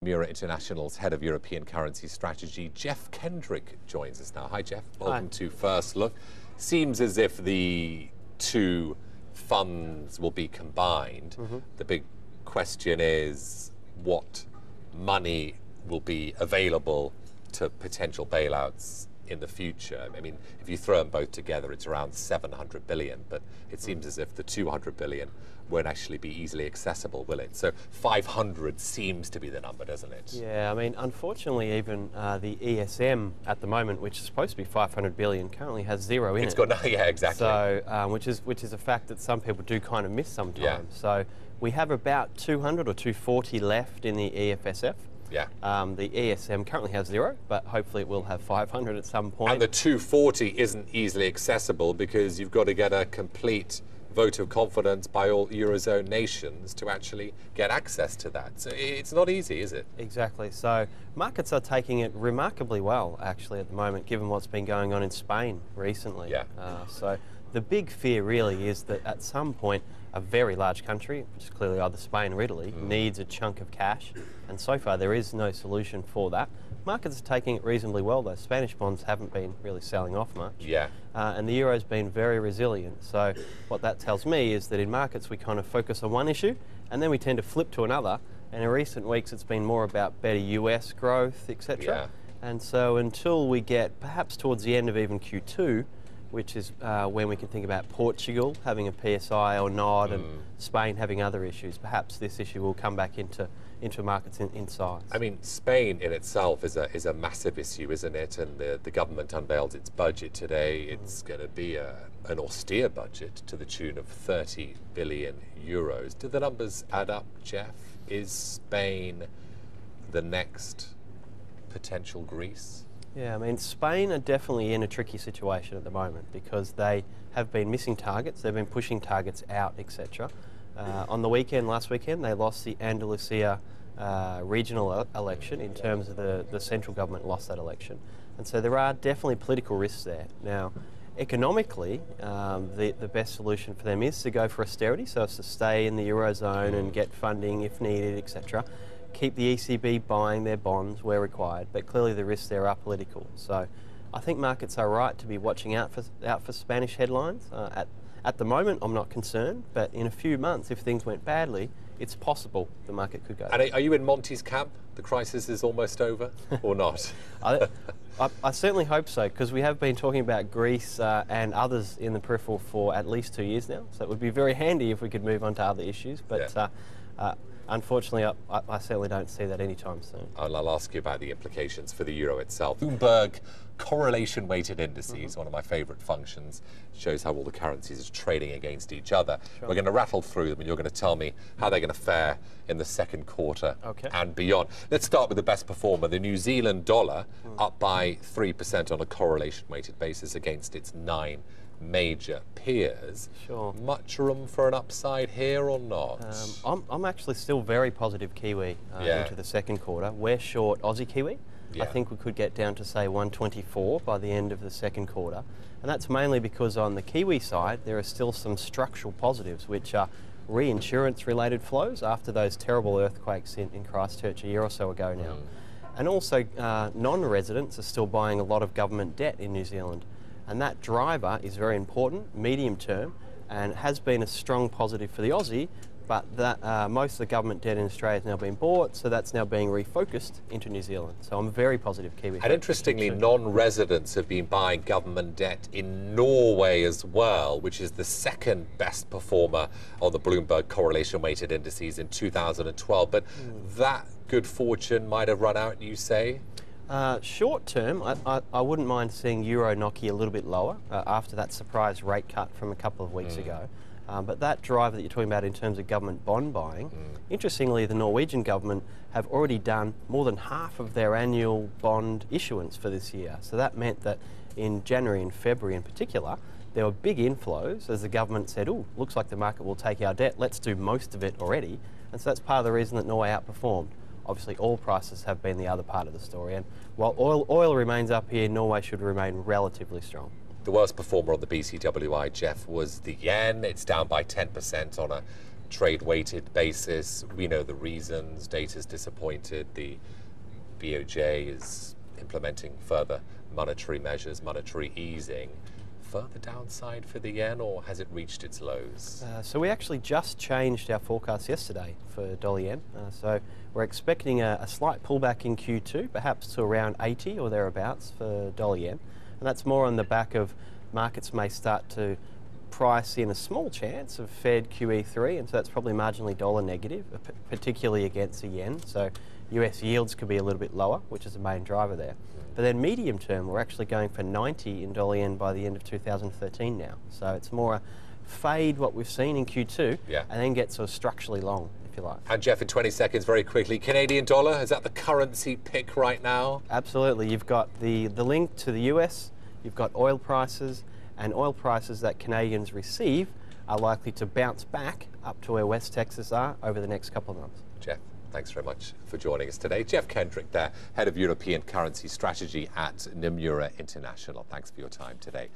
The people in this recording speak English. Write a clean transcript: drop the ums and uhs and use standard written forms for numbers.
Nomura International's head of European currency strategy, Geoff Kendrick, joins us now. Hi, Geoff. Welcome to First Look. Seems as if the two funds will be combined. The big question is what money will be available to potential bailouts in the future. I mean, if you throw them both together, it's around 700 billion, but it seems as if the 200 billion won't actually be easily accessible, will it? So 500 seems to be the number, doesn't it? Yeah, I mean, unfortunately, even the ESM at the moment, which is supposed to be 500 billion, currently has zero in it. It's got no, yeah, exactly. So, which is a fact that some people do kind of miss sometimes. Yeah. So we have about 200 or 240 left in the EFSF. Yeah. The ESM currently has zero, but hopefully it will have 500 at some point. And the 240 isn't easily accessible because you've got to get a complete vote of confidence by all Eurozone nations to actually get access to that. So it's not easy, is it? Exactly. So markets are taking it remarkably well, actually, at the moment, given what's been going on in Spain recently. Yeah. So the big fear really is that at some point a very large country, which is clearly either Spain or Italy, needs a chunk of cash, and so far there is no solution for that. Markets are taking it reasonably well though. Spanish bonds haven't been really selling off much. Yeah. And the euro's been very resilient. So what that tells me is that in markets we kind of focus on one issue and then we tend to flip to another. And in recent weeks it's been more about better US growth, etc. Yeah. And so until we get perhaps towards the end of even Q2, which is when we can think about Portugal having a PSI or nod and Spain having other issues, perhaps this issue will come back into markets in size. I mean, Spain in itself is a massive issue, isn't it? And the government unveiled its budget today. It's going to be an austere budget to the tune of 30 billion euros. Do the numbers add up, Geoff? Is Spain the next potential Greece? Yeah, I mean, Spain are definitely in a tricky situation at the moment because they have been missing targets, they've been pushing targets out, etc. On the weekend, last weekend, they lost the Andalusia regional election in terms of the central government lost that election. And so there are definitely political risks there. Now, economically, the best solution for them is to go for austerity, so it's to stay in the Eurozone and get funding if needed, etc. Keep the ECB buying their bonds where required, but clearly the risks there are political. So I think markets are right to be watching out for Spanish headlines. At the moment, I'm not concerned, but in a few months, if things went badly, it's possible the market could go. And are you in Monty's camp? The crisis is almost over, or not? I certainly hope so, because we have been talking about Greece and others in the peripheral for at least 2 years now. So it would be very handy if we could move on to other issues. But unfortunately, I certainly don't see that anytime soon. I'll ask you about the implications for the euro itself. Bloomberg correlation-weighted indices, one of my favourite functions, shows how all the currencies are trading against each other. Sure. We're going to rattle through them and you're going to tell me how they're going to fare in the second quarter and beyond. Let's start with the best performer, the New Zealand dollar, up by 3% on a correlation-weighted basis against its 9 major peers. Sure. Much room for an upside here or not? I'm actually still very positive Kiwi into the second quarter. We're short Aussie Kiwi. I think we could get down to say 124 by the end of the second quarter. And that's mainly because on the Kiwi side there are still some structural positives, which are reinsurance related flows after those terrible earthquakes in Christchurch a year or so ago now. And also non-residents are still buying a lot of government debt in New Zealand. And that driver is very important, medium term, and has been a strong positive for the Aussie, but that, most of the government debt in Australia has now been bought, so that's now being refocused into New Zealand. So I'm very positive Kiwi. And interestingly, non-residents have been buying government debt in Norway as well, which is the second best performer on the Bloomberg correlation-weighted indices in 2012. But that good fortune might have run out, you say? Short term, I wouldn't mind seeing Euro Noki a little bit lower after that surprise rate cut from a couple of weeks ago. But that driver that you're talking about in terms of government bond buying, interestingly, the Norwegian government have already done more than half of their annual bond issuance for this year. So that meant that in January and February in particular, there were big inflows as the government said, oh, looks like the market will take our debt, let's do most of it already. And so that's part of the reason that Norway outperformed. Obviously, oil prices have been the other part of the story. And while oil remains up here, Norway should remain relatively strong. The worst performer on the BCWI, Geoff, was the yen. It's down by 10% on a trade-weighted basis. We know the reasons. Data's disappointed. The BOJ is implementing further monetary measures, monetary easing. Further downside for the yen, or has it reached its lows? So we actually just changed our forecast yesterday for dollar yen. So we're expecting a slight pullback in Q2, perhaps to around 80 or thereabouts for dollar yen. And that's more on the back of markets may start to price in a small chance of Fed QE3, and so that's probably marginally dollar negative, particularly against the yen. So US yields could be a little bit lower, which is the main driver there. But then medium term, we're actually going for 90 in dollar yen by the end of 2013 now. So it's more a fade what we've seen in Q2, and then get sort of structurally long, if you like. And Geoff, in 20 seconds, very quickly, Canadian dollar, is that the currency pick right now? Absolutely. You've got the link to the US, you've got oil prices, and oil prices that Canadians receive are likely to bounce back up to where West Texas are over the next couple of months. Geoff, thanks very much for joining us today. Geoff Kendrick there, Head of European Currency Strategy at Nomura International. Thanks for your time today.